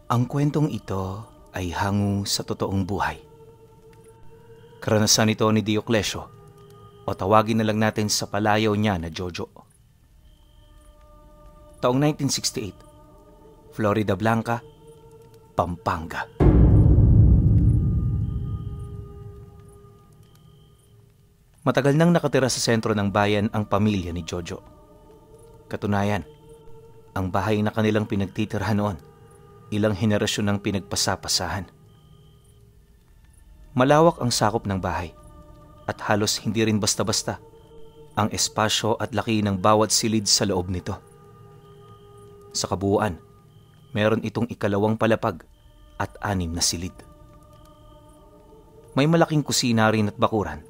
Ang kwentong ito ay hango sa totoong buhay. Karanasan ito ni Dioclesio, o tawagin na lang natin sa palayaw niya na Jojo. Taong 1968, Florida Blanca, Pampanga. Matagal nang nakatira sa sentro ng bayan ang pamilya ni Jojo. Katunayan, ang bahay na kanilang pinagtitirhan noon, ilang henerasyon ng pinagpasapasahan. Malawak ang sakop ng bahay at halos hindi rin basta-basta ang espasyo at laki ng bawat silid sa loob nito. Sa kabuuan, meron itong 2 palapag at 6 na silid. May malaking kusina rin at bakuran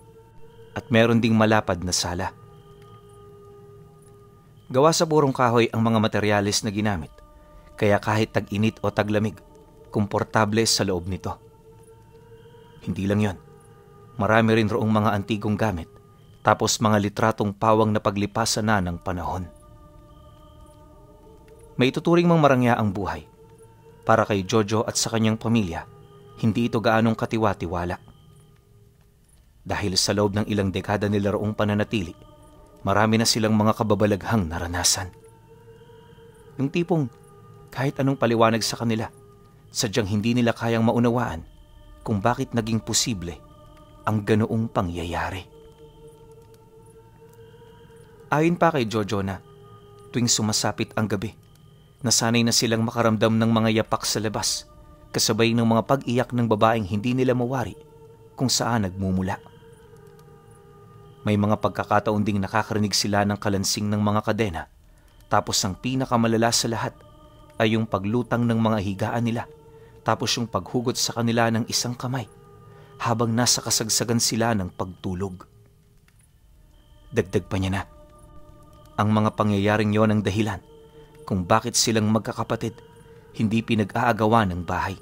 at meron ding malapad na sala. Gawa sa purong kahoy ang mga materyales na ginamit, kaya kahit tag-init o taglamig, komportable sa loob nito. Hindi lang yon, marami rin roong mga antigong gamit, tapos mga litratong pawang na paglipasan na ng panahon. May ituturing mang marangya ang buhay. Para kay Jojo at sa kanyang pamilya, hindi ito gaanong katiwa-tiwala. Dahil sa loob ng ilang dekada nila roong pananatili, marami na silang mga kababalaghang naranasan. Yung tipong kahit anong paliwanag sa kanila, sadyang hindi nila kayang maunawaan kung bakit naging posible ang ganoong pangyayari. Ayon pa kay Jojo na tuwing sumasapit ang gabi, nasanay na silang makaramdam ng mga yapak sa labas, kasabay ng mga pag-iyak ng babaeng hindi nila mawari kung saan nagmumula. May mga pagkakataon ding nakakarinig sila ng kalansing ng mga kadena, tapos ang pinakamalala sa lahat ay yung paglutang ng mga higaan nila, tapos yung paghugot sa kanila ng isang kamay habang nasa kasagsagan sila ng pagtulog. Dagdag pa niya na, ang mga pangyayaring yon ang dahilan kung bakit silang magkakapatid hindi pinag-aagawa ng bahay.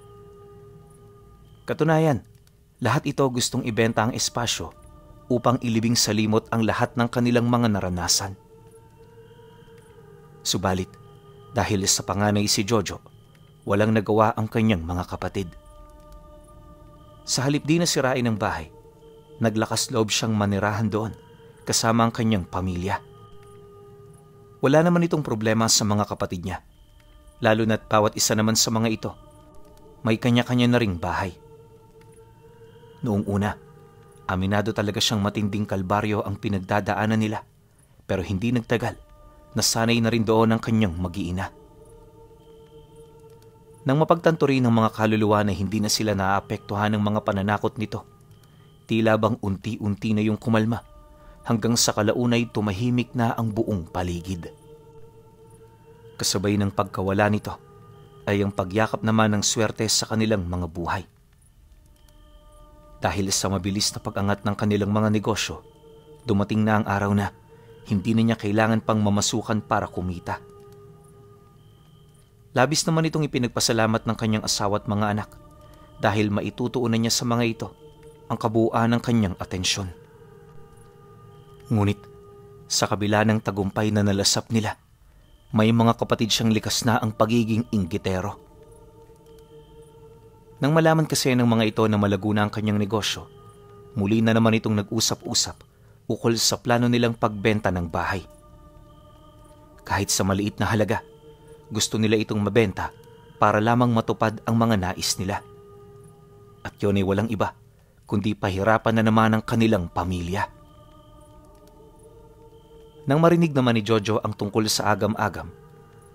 Katunayan, lahat ito gustong ibenta ang espasyo upang ilibing sa limot ang lahat ng kanilang mga naranasan. Subalit, dahil sa panganay si Jojo, walang nagawa ang kanyang mga kapatid. Sa halip di na sirain ang bahay, naglakas loob siyang manirahan doon kasama ang kanyang pamilya. Wala naman itong problema sa mga kapatid niya, lalo na't bawat isa naman sa mga ito may kanya-kanya na ring bahay. Noong una, aminado talaga siyang matinding kalbaryo ang pinagdadaanan nila, pero hindi nagtagal, nasanay na rin doon ang kanyang mag-iina. Nang mapagtanto rin ng mga kaluluwa na hindi na sila naaapektuhan ng mga pananakot nito, tila bang unti-unti na yung kumalma hanggang sa kalaunay tumahimik na ang buong paligid. Kasabay ng pagkawala nito ay ang pagyakap naman ng swerte sa kanilang mga buhay. Dahil sa mabilis na pag-angat ng kanilang mga negosyo, dumating na ang araw na hindi na niya kailangan pang mamasukan para kumita. Labis naman itong ipinagpasalamat ng kanyang asawa at mga anak dahil maitutuunan niya sa mga ito ang kabuuan ng kanyang atensyon. Ngunit sa kabila ng tagumpay na nalasap nila, may mga kapatid siyang likas na ang pagiging inggitero. Nang malaman kasi ng mga ito na malago na ang kanyang negosyo, muli na naman itong nag-usap-usap ukol sa plano nilang pagbenta ng bahay. Kahit sa maliit na halaga, gusto nila itong mabenta para lamang matupad ang mga nais nila. At yun ay walang iba, kundi pahirapan na naman ang kanilang pamilya. Nang marinig naman ni Jojo ang tungkol sa agam-agam,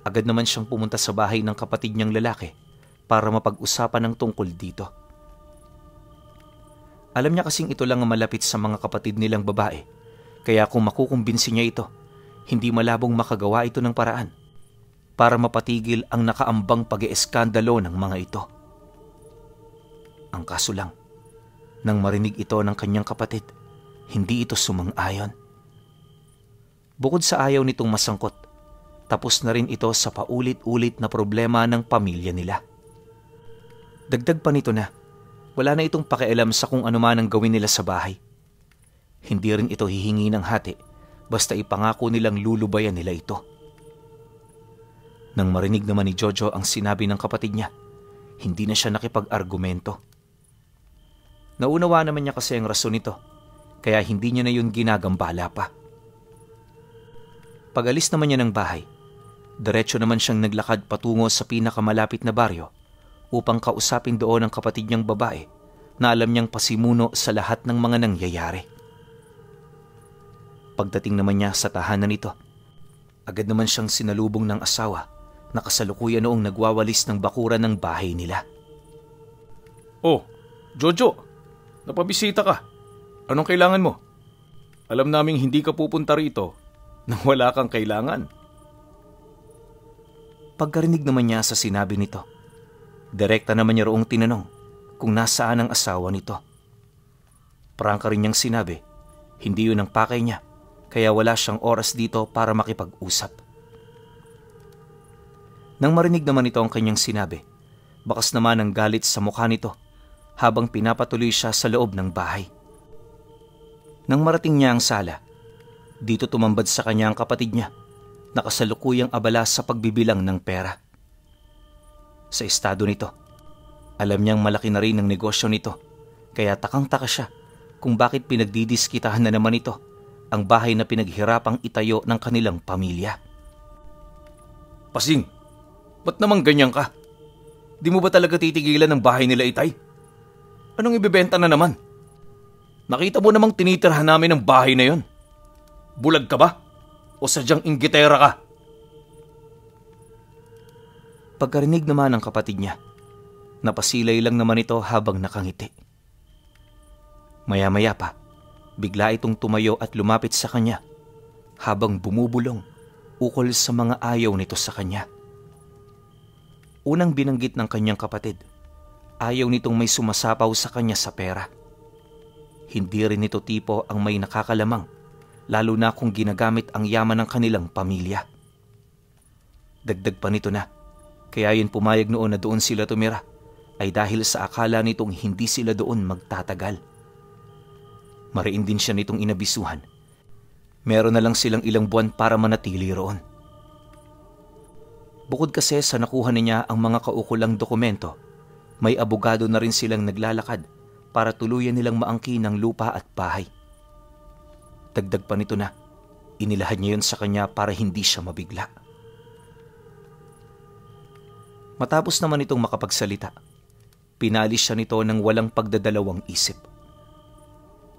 agad naman siyang pumunta sa bahay ng kapatid niyang lalaki para mapag-usapan ng tungkol dito. Alam niya kasing ito lang ang malapit sa mga kapatid nilang babae, kaya kung makukumbinsi niya ito, hindi malabong makagawa ito ng paraan para mapatigil ang nakaambang pag-ieskandalo ng mga ito. Ang kaso lang, nang marinig ito ng kanyang kapatid, hindi ito sumang-ayon. Bukod sa ayaw nitong masangkot, tapos na rin ito sa paulit-ulit na problema ng pamilya nila. Dagdag pa nito na, wala na itong pakialam sa kung ano man ang gawin nila sa bahay. Hindi rin ito hihingi ng hati, basta ipangako nilang lulubayan nila ito. Nang marinig naman ni Jojo ang sinabi ng kapatid niya, Hindi na siya nakipag-argumento. Naunawa naman niya kasi ang rason nito, kaya hindi niya na yun ginagambala pa. Pag-alis naman niya ng bahay, diretso naman siyang naglakad patungo sa pinakamalapit na baryo upang kausapin doon ang kapatid niyang babae na alam niyang pasimuno sa lahat ng mga nangyayari. Pagdating naman niya sa tahanan nito, agad naman siyang sinalubong ng asawa na kasalukuyan noong nagwawalis ng bakuran ng bahay nila. Oh, Jojo, napabisita ka. Anong kailangan mo? Alam naming hindi ka pupunta rito nang wala kang kailangan. Pagkarinig naman niya sa sinabi nito, direkta naman niya roong tinanong kung nasaan ang asawa nito. Prangka rin niyang sinabi, hindi yun ang pakay niya, kaya wala siyang oras dito para makipag-usap. Nang marinig naman ito ang kanyang sinabi, bakas naman ang galit sa mukha nito habang pinapatuloy siya sa loob ng bahay. Nang marating niya ang sala, dito tumambad sa kanya ang kapatid niya na kasalukuyang abala sa pagbibilang ng pera. Sa estado nito, alam niyang malaki na rin ang negosyo nito, kaya takang-taka siya kung bakit pinagdidiskitahan na naman ito ang bahay na pinaghirapang itayo ng kanilang pamilya. Pasing, ba't naman ganyan ka? Di mo ba talaga titigilan ng bahay nila, Itay? Anong ibebenta na naman? Nakita mo namang tinitirhan namin ang bahay na yon. Bulag ka ba? O sadyang inggitera ka? Pagkarinig naman ng kapatid niya, napasilay lang naman ito habang nakangiti. Maya-maya pa, bigla itong tumayo at lumapit sa kanya habang bumubulong ukol sa mga ayaw nito sa kanya. Unang binanggit ng kanyang kapatid, ayaw nitong may sumasapaw sa kanya sa pera. Hindi rin nito tipo ang may nakakalamang, lalo na kung ginagamit ang yaman ng kanilang pamilya. Dagdag pa nito na, kaya yun pumayag noon na doon sila tumira, ay dahil sa akala nitong hindi sila doon magtatagal. Mariin din siya nitong inabisuhan. Meron na lang silang ilang buwan para manatili roon. Bukod kasi sa nakuha niya ang mga kaukulang dokumento, may abogado na rin silang naglalakad para tuluyan nilang maangkin ng lupa at bahay. Dagdag pa nito na, inilahad niya yun sa kanya para hindi siya mabigla. Matapos naman itong makapagsalita, pinalis siya nito ng walang pagdadalawang isip.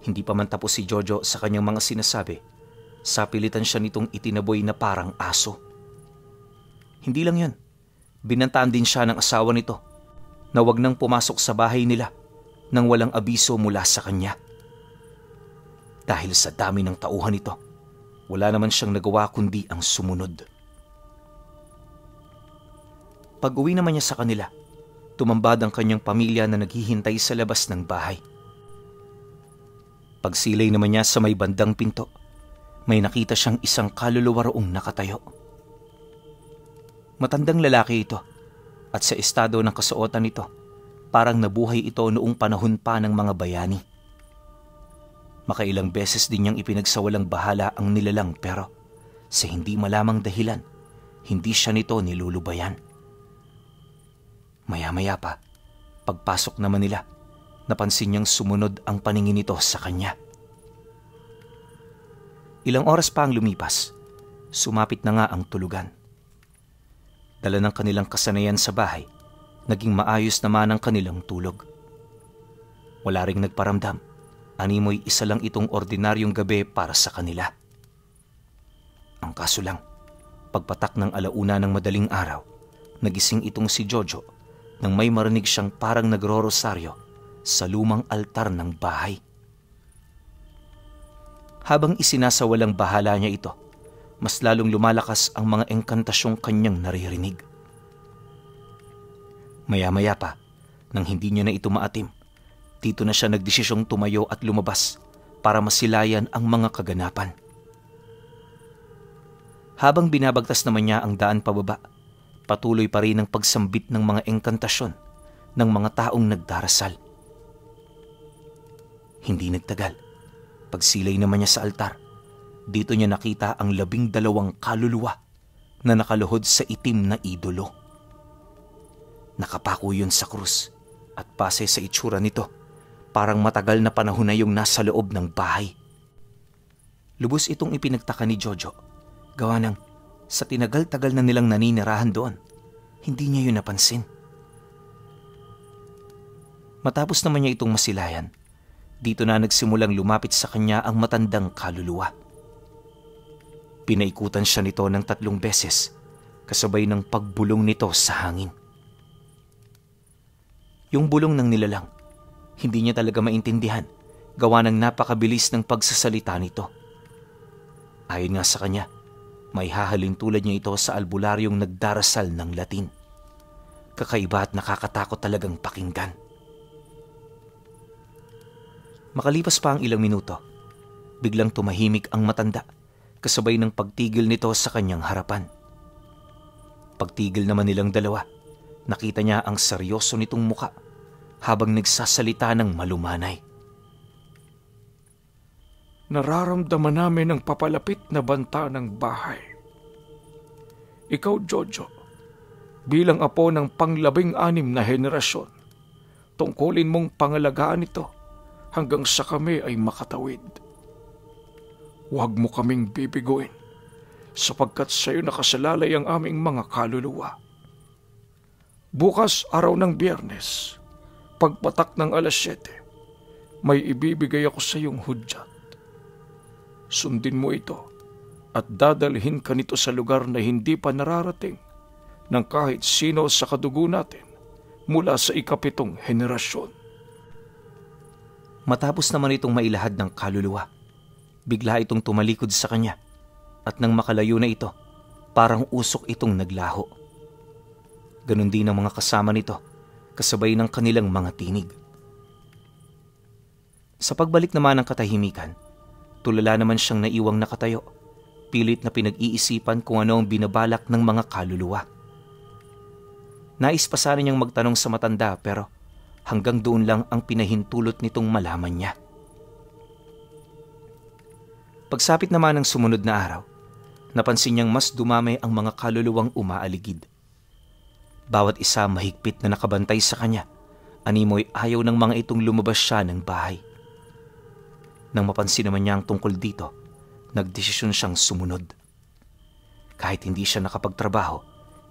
Hindi pa man tapos si Jojo sa kanyang mga sinasabi, sapilitan siya nitong itinaboy na parang aso. Hindi lang yun, binantaan din siya ng asawa nito na wag nang pumasok sa bahay nila nang walang abiso mula sa kanya. Dahil sa dami ng tauhan nito, wala naman siyang nagawa kundi ang sumunod. Pag-uwi naman niya sa kanila, tumambad ang kanyang pamilya na naghihintay sa labas ng bahay. Pagsilay naman niya sa may bandang pinto, may nakita siyang isang kaluluwa roong nakatayo. Matandang lalaki ito at sa estado ng kasuotan nito, parang nabuhay ito noong panahon pa ng mga bayani. Makailang beses din niyang ipinagsawalang bahala ang nilalang pero sa hindi malamang dahilan, hindi siya nito nilulubayan. Maya-maya pa, pagpasok naman nila, napansin niyang sumunod ang paningin nito sa kanya. Ilang oras pa ang lumipas, sumapit na nga ang tulugan. Dala ng kanilang kasanayan sa bahay, naging maayos naman ang kanilang tulog. Wala ring nagparamdam, animoy isa lang itong ordinaryong gabi para sa kanila. Ang kaso lang, pagpatak ng alauna ng madaling araw, nagising itong si Jojo nang may marinig siyang parang nagro-rosaryo sa lumang altar ng bahay. Habang isinasawalang bahala niya ito, mas lalong lumalakas ang mga engkantasyong kanyang naririnig. Maya-maya pa, nang hindi niya na ito maatim, dito na siya nagdesisyong tumayo at lumabas para masilayan ang mga kaganapan. Habang binabagtas naman niya ang daan pababa, patuloy pa rin ang pagsambit ng mga engkantasyon ng mga taong nagdarasal. Hindi nagtagal, pagsilay naman niya sa altar, dito niya nakita ang 12 kaluluwa na nakaluhod sa itim na idolo. Nakapako yun sa krus at base sa itsura nito, parang matagal na panahon na yung nasa loob ng bahay. Lubos itong ipinagtaka ni Jojo, gawa ng sa tinagal-tagal na nilang naninirahan doon, hindi niya yun napansin. Matapos naman niya itong masilayan, dito na nagsimulang lumapit sa kanya ang matandang kaluluwa. Pinaikutan siya nito ng 3 beses, kasabay ng pagbulong nito sa hangin. Yung bulong ng nilalang, hindi niya talaga maintindihan, gawa ng napakabilis ng pagsasalita nito. Ayon nga sa kanya, may hahalin tulad niya ito sa albularyong nagdarasal ng Latin. Kakaiba at nakakatakot talagang pakinggan. Makalipas pa ang ilang minuto, biglang tumahimik ang matanda, kasabay ng pagtigil nito sa kanyang harapan. Pagtigil naman nilang dalawa, nakita niya ang seryoso nitong muka habang nagsasalita ng malumanay. Nararamdaman namin ang papalapit na banta ng bahay. Ikaw, Jojo, bilang apo ng pang-16 na henerasyon, tungkulin mong pangalagaan ito hanggang sa kami ay makatawid. Huwag mo kaming bibiguin, sapagkat sa iyo nakasalalay ang aming mga kaluluwa. Bukas, araw ng Biyernes, pagpatak ng 7:00, may ibibigay ako sa iyong hudyat. Sundin mo ito at dadalhin ka nito sa lugar na hindi pa nararating ng kahit sino sa kadugo natin mula sa 7th henerasyon. Matapos naman itong mailahad ng kaluluwa, bigla itong tumalikod sa kanya at nang makalayo na ito, parang usok itong naglaho. Ganon din ang mga kasama nito, kasabay ng kanilang mga tinig. Sa pagbalik naman ng katahimikan, tulala naman siyang naiwang nakatayo, pilit na pinag-iisipan kung ano ang binabalak ng mga kaluluwa. Nais pa sana niyang magtanong sa matanda pero hanggang doon lang ang pinahintulot nitong malaman niya. Pagsapit naman ng sumunod na araw, napansin niyang mas dumami ang mga kaluluwang umaaligid. Bawat isa mahigpit na nakabantay sa kanya, animoy ayaw ng mga itong lumabas siya ng bahay. Nang mapansin naman niya ang tungkol dito, nagdesisyon siyang sumunod. Kahit hindi siya nakapagtrabaho,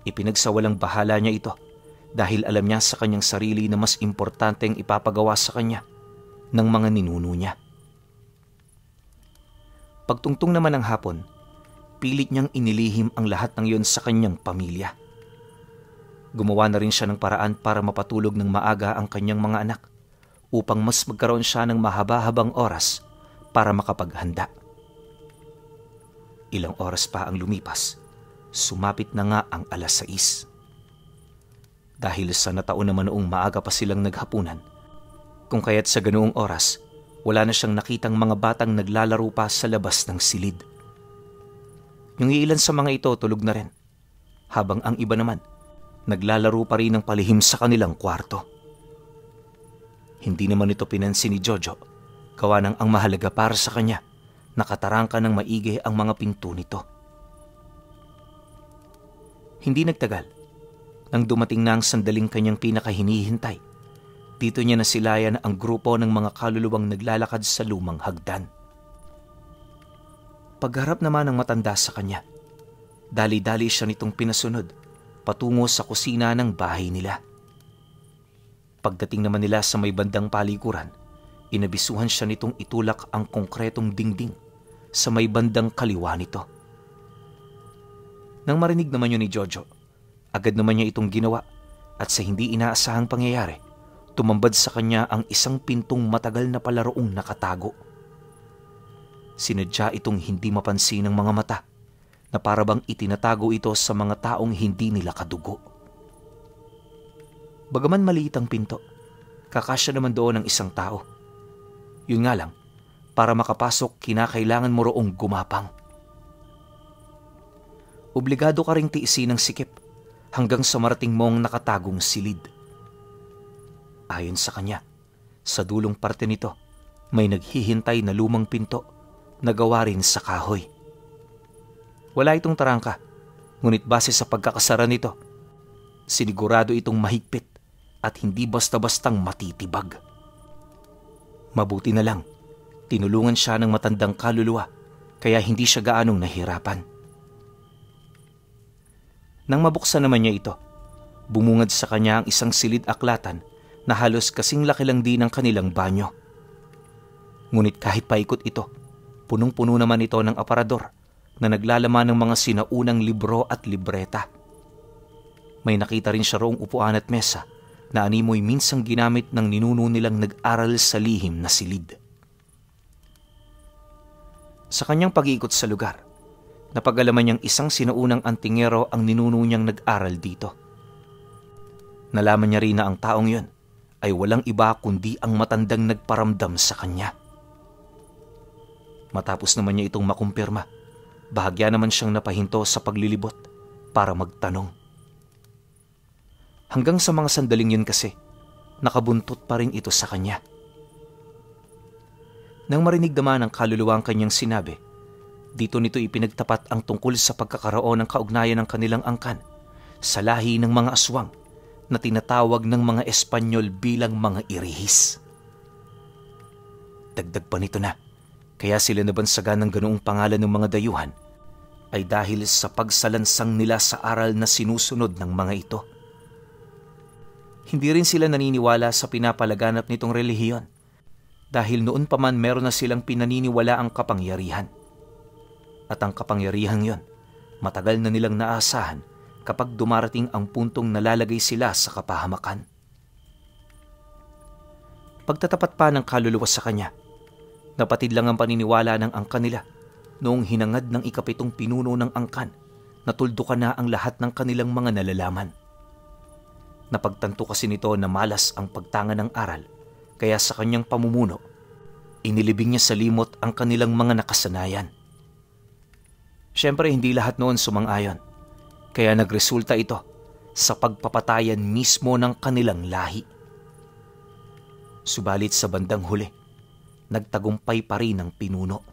ipinagsawalang bahala niya ito dahil alam niya sa kanyang sarili na mas importante ang ipapagawa sa kanya ng mga ninuno niya. Pagtungtong naman ng hapon, pilit niyang inilihim ang lahat ng iyon sa kanyang pamilya. Gumawa na rin siya ng paraan para mapatulog ng maaga ang kanyang mga anak upang mas magkaroon siya ng mahaba-habang oras para makapaghanda. Ilang oras pa ang lumipas, sumapit na nga ang 6:00. Dahil sa nataon naman noong maaga pa silang naghapunan, kung kaya't sa ganoong oras, wala na siyang nakitang mga batang naglalaro pa sa labas ng silid. Yung ilan sa mga ito tulog na rin, habang ang iba naman, naglalaro pa rin ng palihim sa kanilang kwarto. Hindi naman ito pinansin ni Jojo, gawa ng ang mahalaga para sa kanya, nakatarangka ng maigi ang mga pinto nito. Hindi nagtagal, nang dumating na ang sandaling kanyang pinakahinihintay, dito niya nasilayan ang grupo ng mga kaluluwang naglalakad sa lumang hagdan. Pagharap naman ng matanda sa kanya, dali-dali siya nitong pinasunod patungo sa kusina ng bahay nila. Pagdating naman nila sa may bandang palikuran, inabisuhan siya nitong itulak ang konkretong dingding sa may bandang kaliwa nito. Nang marinig naman yun ni Jojo, agad naman niya itong ginawa at sa hindi inaasahang pangyayari, tumambad sa kanya ang isang pintong matagal na palaroong nakatago. Sinadya itong hindi mapansin ng mga mata na parabang itinatago ito sa mga taong hindi nila kadugo. Bagaman maliit ang pinto, kakasya naman doon ang isang tao. Yun nga lang, para makapasok kinakailangan mo roong gumapang. Obligado ka ring tiisin ng sikip hanggang sa marating mong nakatagong silid. Ayon sa kanya, sa dulong parte nito, may naghihintay na lumang pinto na gawa rin sa kahoy. Wala itong tarangka, ngunit base sa pagkakasara nito, Sinigurado itong mahigpit at hindi basta-bastang matitibag. Mabuti na lang, tinulungan siya ng matandang kaluluwa kaya hindi siya gaanong nahirapan. Nang mabuksan naman niya ito, bumungad sa kanya ang isang silid aklatan na halos kasing laki lang din ng kanilang banyo. Ngunit kahit paikot ito, punong-puno naman ito ng aparador na naglalaman ng mga sinaunang libro at libreta. May nakita rin siya roong upuan at mesa na animoy minsang ginamit ng ninuno nilang nag-aral sa lihim na silid. Sa kanyang pag-iikot sa lugar, napag-alaman niyang isang sinaunang antingero ang ninuno niyang nag-aral dito. Nalaman niya rin na ang taong yun ay walang iba kundi ang matandang nagparamdam sa kanya. Matapos naman niya itong makumpirma, bahagya naman siyang napahinto sa paglilibot para magtanong. Hanggang sa mga sandaling yun kasi, nakabuntot pa rin ito sa kanya. Nang marinig naman ng kaluluwa ang kanyang sinabi, dito nito ipinagtapat ang tungkol sa pagkakaroon ng kaugnayan ng kanilang angkan sa lahi ng mga aswang na tinatawag ng mga Espanyol bilang mga irihis. Dagdag pa nito na, kaya sila nabansagan ng ganoong pangalan ng mga dayuhan ay dahil sa pagsalansang nila sa aral na sinusunod ng mga ito. Hindi rin sila naniniwala sa pinapalaganap nitong relihiyon dahil noon pa man meron na silang pinaniniwala ang kapangyarihan. At ang kapangyarihan yon, matagal na nilang naasahan kapag dumarating ang puntong nalalagay sila sa kapahamakan. Pagtatapat pa ng kaluluwa sa kanya, napatid lang ang paniniwala ng angkan nila noong hinangad ng ikapitong pinuno ng angkan na tuldukan na ang lahat ng kanilang mga nalalaman. Napagtanto kasi nito na malas ang pagtanga ng aral, kaya sa kanyang pamumuno, inilibing niya sa limot ang kanilang mga nakasanayan. Siyempre hindi lahat noon sumang-ayon, kaya nagresulta ito sa pagpapatayan mismo ng kanilang lahi. Subalit sa bandang huli, nagtagumpay pa rin ang pinuno.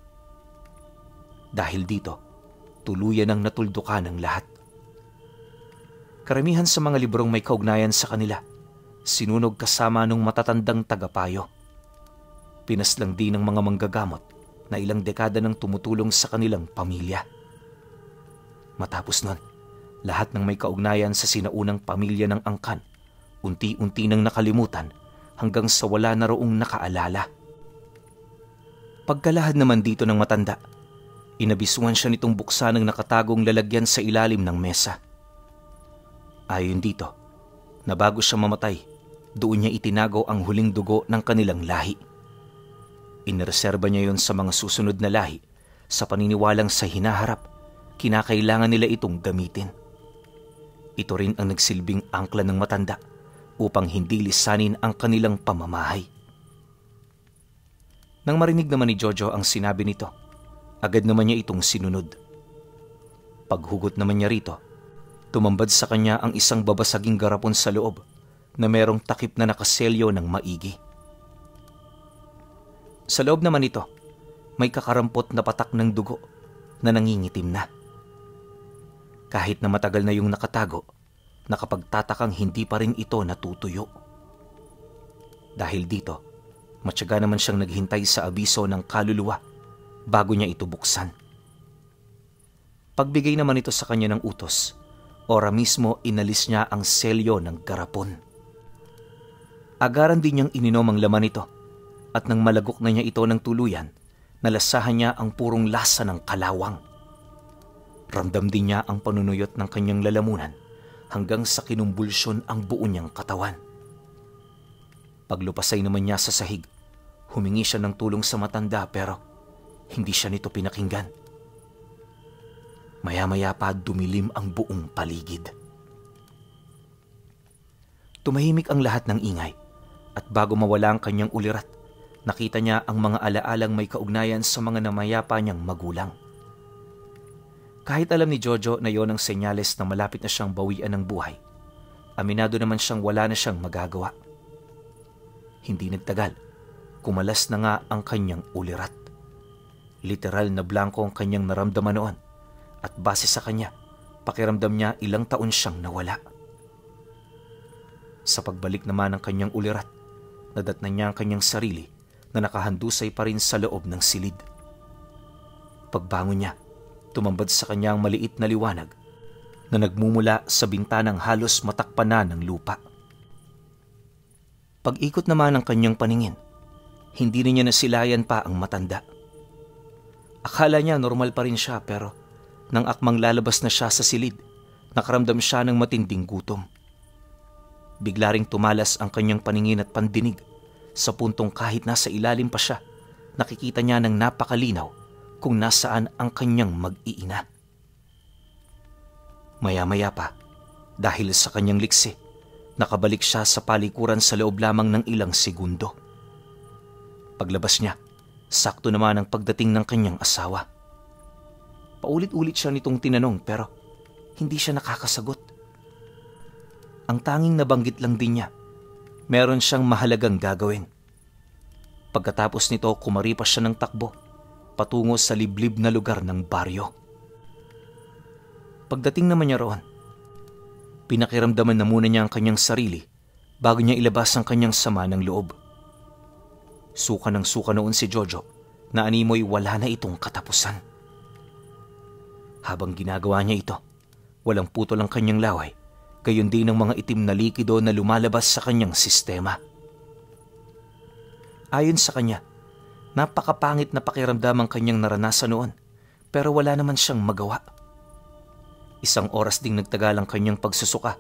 Dahil dito, tuluyan ang natuldukan ng lahat. Karamihan sa mga librong may kaugnayan sa kanila, sinunog kasama ng matatandang tagapayo. Pinaslang din ng mga manggagamot na ilang dekada nang tumutulong sa kanilang pamilya. Matapos nun, lahat ng may kaugnayan sa sinaunang pamilya ng angkan, unti-unti nang nakalimutan hanggang sa wala na roong nakaalala. Pagkalahad naman dito ng matanda, inabisuhan siya nitong buksan ng nakatagong lalagyan sa ilalim ng mesa. Ayon dito, na bago siya mamatay, doon niya itinago ang huling dugo ng kanilang lahi. Inireserba niya yon sa mga susunod na lahi sa paniniwalang sa hinaharap, kinakailangan nila itong gamitin. Ito rin ang nagsilbing angkla ng matanda upang hindi lisanin ang kanilang pamamahay. Nang marinig naman ni Jojo ang sinabi nito, agad naman niya itong sinunod. Paghugot naman niya rito, tumambad sa kanya ang isang babasaging garapon sa loob na merong takip na nakaselyo ng maigi. Sa loob naman ito, may kakarampot na patak ng dugo na nangingitim na. Kahit na matagal na yung nakatago, nakapagtatakang hindi pa rin ito natutuyo. Dahil dito, matyaga naman siyang naghintay sa abiso ng kaluluwa bago niya ito buksan. Pagbigay naman ito sa kanya ng utos, ora mismo inalis niya ang selyo ng garapon. Agaran din niyang ininom ang laman nito at nang malagok na niya ito ng tuluyan, nalasahan niya ang purong lasa ng kalawang. Ramdam din niya ang panunuyot ng kanyang lalamunan hanggang sa kinumbulsyon ang buo niyang katawan. Paglupasay naman niya sa sahig, humingi siya ng tulong sa matanda pero hindi siya nito pinakinggan. Maya-maya pa dumilim ang buong paligid. Tumahimik ang lahat ng ingay at bago mawala ang kanyang ulirat, nakita niya ang mga alaalang may kaugnayan sa mga namayapa niyang magulang. Kahit alam ni Jojo na yon ang senyales na malapit na siyang bawian ng buhay, aminado naman siyang wala na siyang magagawa. Hindi nagtagal, kumalas na nga ang kanyang ulirat. Literal na blanko ang kanyang naramdaman noon. At base sa kanya, pakiramdam niya ilang taon siyang nawala. Sa pagbalik naman ng kanyang ulirat, nadatnan niya ang kanyang sarili na nakahandusay pa rin sa loob ng silid. Pagbangon niya, tumambad sa kanya ang maliit na liwanag na nagmumula sa bintanang halos matakpan na ng lupa. Pag-ikot naman ng kanyang paningin, hindi na niya nasilayan pa ang matanda. Akala niya normal pa rin siya pero nang akmang lalabas na siya sa silid, nakaramdam siya ng matinding gutom. Bigla ring tumalas ang kanyang paningin at pandinig sa puntong kahit nasa ilalim pa siya, nakikita niya ng napakalinaw kung nasaan ang kanyang mag-iina. Maya-maya pa, dahil sa kanyang liksi, nakabalik siya sa palikuran sa loob lamang ng ilang segundo. Paglabas niya, sakto naman ang pagdating ng kanyang asawa. Paulit-ulit siya nitong tinanong pero hindi siya nakakasagot. Ang tanging nabanggit lang din niya, meron siyang mahalagang gagawin. Pagkatapos nito, kumaripas siya ng takbo patungo sa liblib na lugar ng baryo. Pagdating naman niya roon, pinakiramdaman na muna niya ang kanyang sarili bago niya ilabas ang kanyang sama ng loob. Suka ng suka noon si Jojo na animoy wala na itong katapusan. Habang ginagawa niya ito, walang putol ang kanyang laway, gayon din ang mga itim na likido na lumalabas sa kanyang sistema. Ayon sa kanya, napakapangit na pakiramdam ang kanyang naranasan noon, pero wala naman siyang magawa. Isang oras ding nagtagal ang kanyang pagsusuka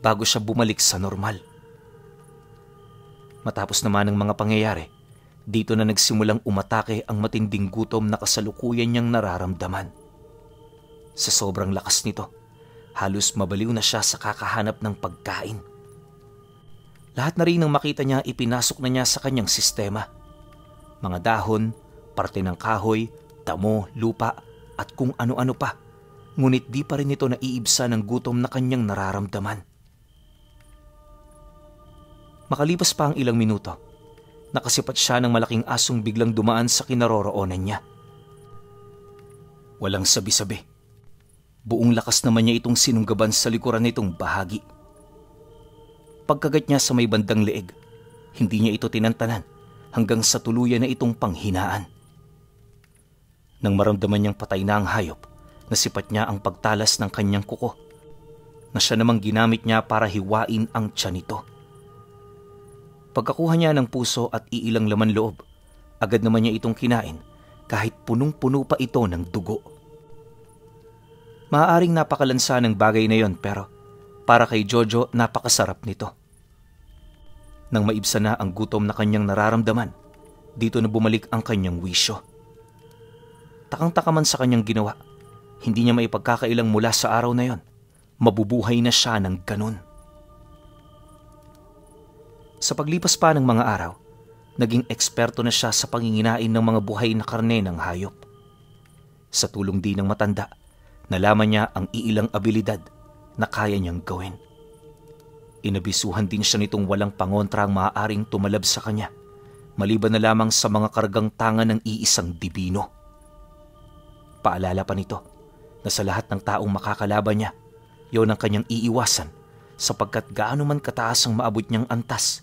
bago siya bumalik sa normal. Matapos naman ang mga pangyayari, dito na nagsimulang umatake ang matinding gutom na kasalukuyan niyang nararamdaman. Sa sobrang lakas nito, halos mabaliw na siya sa kakahanap ng pagkain. Lahat na rin ng makita niya ipinasok na niya sa kanyang sistema. Mga dahon, parte ng kahoy, damo, lupa at kung ano-ano pa. Ngunit di pa rin ito naiibsa ng gutom na kanyang nararamdaman. Makalipas pa ang ilang minuto, nakasipat siya ng malaking asong biglang dumaan sa kinaroroonan niya. Walang sabi-sabi. Buong lakas naman niya itong sinunggaban sa likuran nitong bahagi. Pagkagat niya sa may bandang leeg, hindi niya ito tinantanan hanggang sa tuluyan na itong panghinaan. Nang maramdaman niyang patay na ang hayop, nasipat niya ang pagtalas ng kanyang kuko na siya namang ginamit niya para hiwain ang tiyan nito. Pagkakuha niya ng puso at iilang laman loob, agad naman niya itong kinain kahit punong-puno pa ito ng dugo. Maaaring napakalansa ng bagay na yon pero para kay Jojo napakasarap nito. Nang maibsa na ang gutom na kanyang nararamdaman, dito na bumalik ang kanyang wisyo. Takang-taka man sa kanyang ginawa, hindi niya maipagkakailang mula sa araw na yon, mabubuhay na siya ng ganun. Sa paglipas pa ng mga araw, naging eksperto na siya sa panginginain ng mga buhay na karne ng hayop. Sa tulong din ng matanda, nalaman niya ang iilang abilidad na kaya niyang gawin. Inabisuhan din siya nitong walang pangontra ang maaaring tumalab sa kanya, maliban na lamang sa mga kargang tangan ng iisang dibino. Paalala pa nito na sa lahat ng taong makakalaban niya, yon ang kanyang iiwasan sapagkat gaano man kataas ang maabot niyang antas,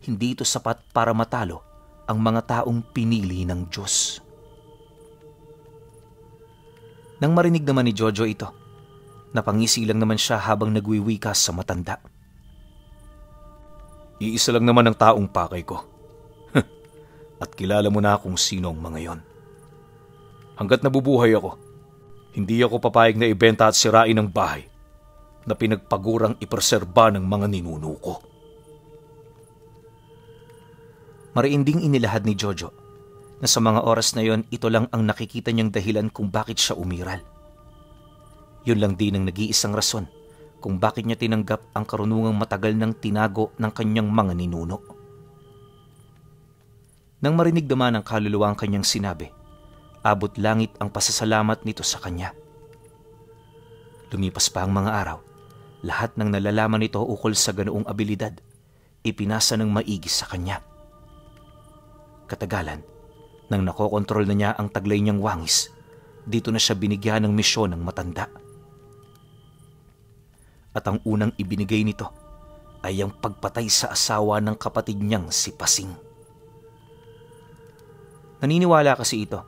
hindi ito sapat para matalo ang mga taong pinili ng Diyos. Nang marinig naman ni Jojo ito, napangisi lang naman siya habang nagwiwika sa matanda. Iisa lang naman ang taong pakay ko. At kilala mo na kung sino ang mga yon. Hanggat nabubuhay ako, hindi ako papayag na ibenta at sirain ang bahay na pinagpagurang ipreserba ng mga ninuno ko. Mariinding inilahad ni Jojo na sa mga oras na yon ito lang ang nakikita niyang dahilan kung bakit siya umiral. Yun lang din ang nag-iisang rason kung bakit niya tinanggap ang karunungang matagal ng tinago ng kanyang mga ninuno. Nang marinig naman ang kaluluwa ang kanyang sinabi, abot langit ang pasasalamat nito sa kanya. Lumipas pa ang mga araw, lahat ng nalalaman nito ukol sa ganoong abilidad, ipinasa ng maigi sa kanya. Katagalan, nang nakokontrol na niya ang taglay niyang wangis, dito na siya binigyan ng misyon ng matanda. At ang unang ibinigay nito ay ang pagpatay sa asawa ng kapatid niyang si Pasing. Naniniwala kasi ito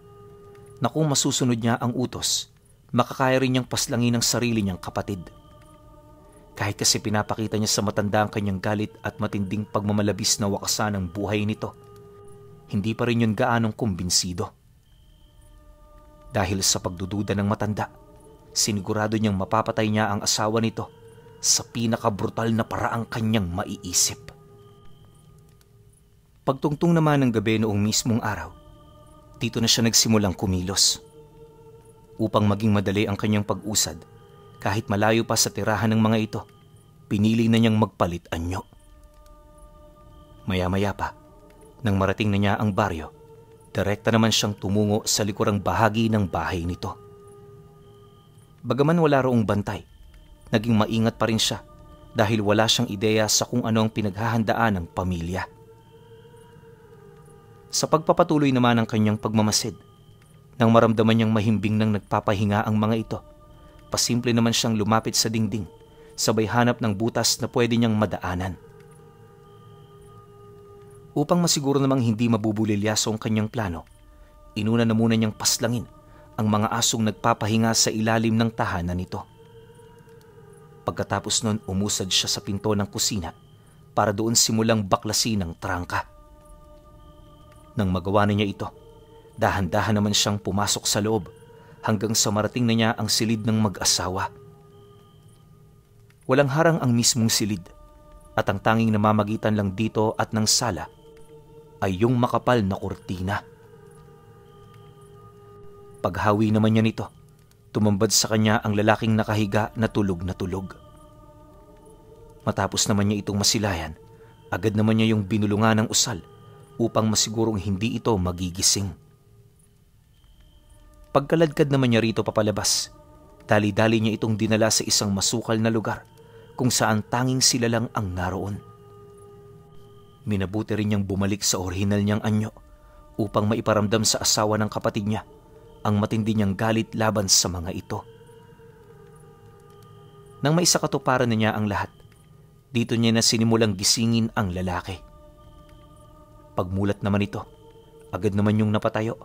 na kung masusunod niya ang utos, makakaya rin niyang paslangin ang sarili niyang kapatid. Kahit kasi pinapakita niya sa matanda ang kanyang galit at matinding pagmamalabis na wakasan ang buhay nito, hindi pa rin yun gaanong kumbinsido. Dahil sa pagdududa ng matanda, sinigurado niyang mapapatay niya ang asawa nito sa pinakabrutal na paraang kanyang maiisip. Pagtungtong naman ng gabi noong mismong araw, dito na siya nagsimulang kumilos. Upang maging madali ang kanyang pag-usad, kahit malayo pa sa tirahan ng mga ito, pinili na niyang magpalit anyo. Maya-maya pa, nang marating na niya ang baryo, direkta naman siyang tumungo sa likurang bahagi ng bahay nito. Bagaman wala roong bantay, naging maingat pa rin siya dahil wala siyang ideya sa kung ano ang pinaghahandaan ng pamilya. Sa pagpapatuloy naman ng kanyang pagmamasid, nang maramdaman niyang mahimbing nang nagpapahinga ang mga ito, pasimple naman siyang lumapit sa dingding, sabay hanap ng butas na pwede niyang madaanan. Upang masiguro namang hindi mabubulilyaso ang kanyang plano, inuna na muna niyang paslangin ang mga asong nagpapahinga sa ilalim ng tahanan nito. Pagkatapos nun, umusad siya sa pinto ng kusina para doon simulang baklasin ang trangka. Nang magawa na niya ito, dahan-dahan naman siyang pumasok sa loob hanggang sa marating na niya ang silid ng mag-asawa. Walang harang ang mismong silid at ang tanging namamagitan lang dito at ng sala ay yung makapal na kurtina. Paghawi naman niya nito, tumambad sa kanya ang lalaking nakahiga na tulog na tulog. Matapos naman niya itong masilayan, agad naman niya yung binulungan ng usal upang masigurong hindi ito magigising. Pagkaladkad naman niya rito papalabas, dali-dali niya itong dinala sa isang masukal na lugar kung saan tanging sila lang ang naroon. Minabuti rin niyang bumalik sa orihinal niyang anyo upang maiparamdam sa asawa ng kapatid niya ang matindi niyang galit laban sa mga ito. Nang maisakatuparan na niya ang lahat, dito niya na sinimulang gisingin ang lalaki. Pagmulat naman ito, agad naman yung napatayo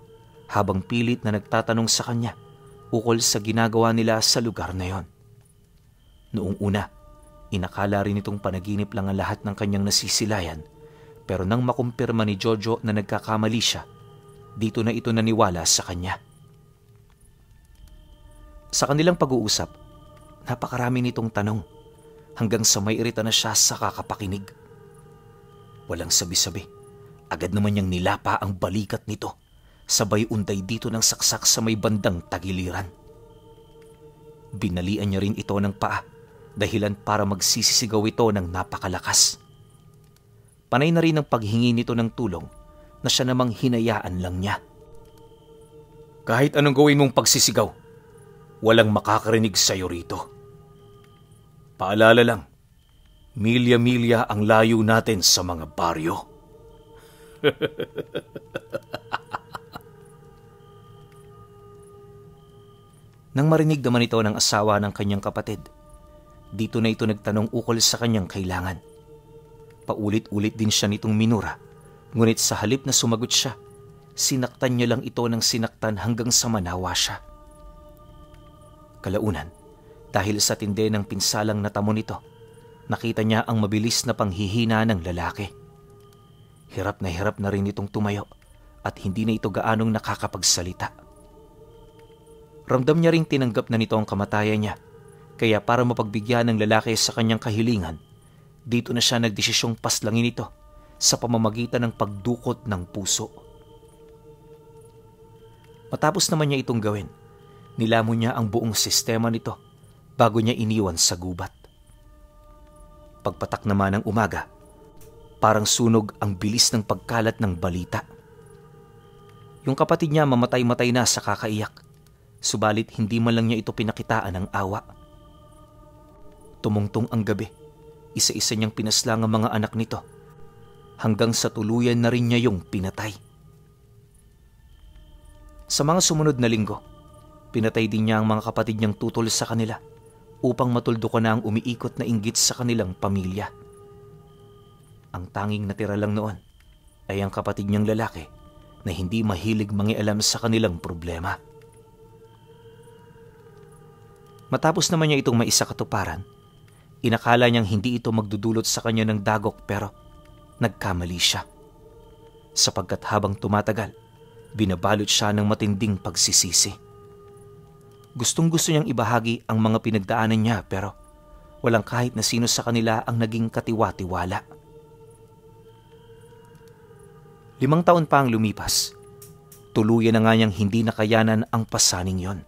habang pilit na nagtatanong sa kanya ukol sa ginagawa nila sa lugar na yon. Noong una, inakala rin itong panaginip lang ang lahat ng kanyang nasisilayan, pero nang makumpirma ni Jojo na nagkakamali siya, dito na ito naniwala sa kanya. Sa kanilang pag-uusap, napakarami nitong tanong hanggang sa may irita na siya sa kakapakinig. Walang sabi-sabi, agad naman niyang nilapa ang balikat nito, sabay unday dito ng saksak sa may bandang tagiliran. Binalian niya rin ito ng paa, dahilan para magsisisigaw ito ng napakalakas. Panay na rin ang paghingi nito ng tulong na siya namang hinayaan lang niya. Kahit anong gawin mong pagsisigaw, walang makakarinig sa'yo rito. Paalala lang, milya-milya ang layo natin sa mga baryo. Nang marinig naman ito ng asawa ng kanyang kapatid, dito na ito nagtanong ukol sa kanyang kailangan. Paulit-ulit din siya nitong minura, ngunit sa halip na sumagot siya, sinaktan niya lang ito ng sinaktan hanggang sa manawa siya. Kalaunan, dahil sa tindi ng pinsalang natamo nito, nakita niya ang mabilis na panghihina ng lalaki. Hirap na rin itong tumayo at hindi na ito gaanong nakakapagsalita. Ramdam niya ring tinanggap na nito ang kamatayan niya, kaya para mapagbigyan ng lalaki sa kanyang kahilingan, dito na siya nagdesisyong paslangin ito sa pamamagitan ng pagdukot ng puso. Matapos naman niya itong gawin, nilamon niya ang buong sistema nito bago niya iniwan sa gubat. Pagpatak naman ng umaga, parang sunog ang bilis ng pagkalat ng balita. Yung kapatid niya mamatay-matay na sa kakaiyak, subalit hindi man lang niya ito pinakitaan ng awa. Tumungtong ang gabi, isa-isa niyang pinaslang ang mga anak nito, hanggang sa tuluyan na rin niya yung pinatay. Sa mga sumunod na linggo, pinatay din niya ang mga kapatid niyang tutol sa kanila upang matuldukan na ang umiikot na inggit sa kanilang pamilya. Ang tanging natira lang noon ay ang kapatid niyang lalaki na hindi mahilig mangialam sa kanilang problema. Matapos naman niya itong maisakatuparan, inakala niyang hindi ito magdudulot sa kanya ng dagok pero nagkamali siya. Sapagkat habang tumatagal, binabalot siya ng matinding pagsisisi. Gustong-gusto niyang ibahagi ang mga pinagdaanan niya pero walang kahit na sino sa kanila ang naging katiwa-tiwala. 5 taon pa ang lumipas. Tuluyan na nga niyang hindi nakayanan ang pasaning yon.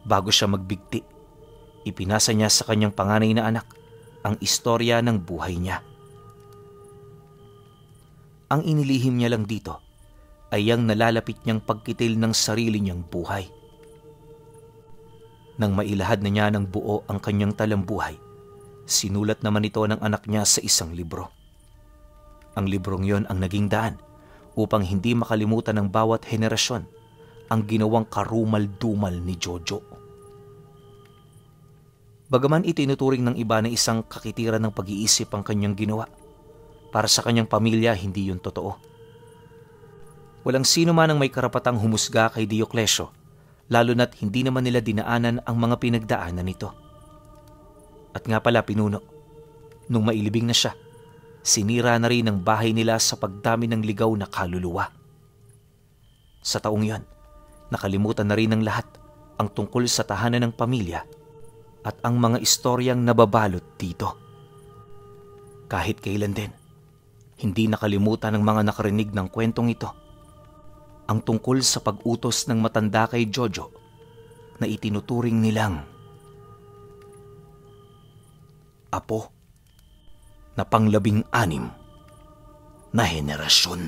Bago siya magbigti, ipinasa niya sa kanyang panganay na anak ang istorya ng buhay niya. Ang inilihim niya lang dito ay ang nalalapit niyang pagkitil ng sarili niyang buhay. Nang mailahad na niya ng buo ang kanyang talambuhay, sinulat naman ito ng anak niya sa isang libro. Ang librong yon ang naging daan upang hindi makalimutan ng bawat henerasyon ang ginawang karumal-dumal ni Jojo. Bagaman itinuturing ng iba na isang kakitiran ng pag-iisip ang kanyang ginawa, para sa kanyang pamilya hindi yun totoo. Walang sino man ang may karapatang humusga kay Dioclesio, lalo na't hindi naman nila dinaanan ang mga pinagdaanan nito. At nga pala pinuno, nung mailibing na siya, sinira na rin ang bahay nila sa pagdami ng ligaw na kaluluwa. Sa taong yon, nakalimutan na rin ng lahat ang tungkol sa tahanan ng pamilya at ang mga istoryang nababalot dito. Kahit kailan din, hindi nakalimutan ng mga nakarinig ng kwentong ito ang tungkol sa pag-utos ng matanda kay Jojo na itinuturing nilang apo na pang-16 na henerasyon.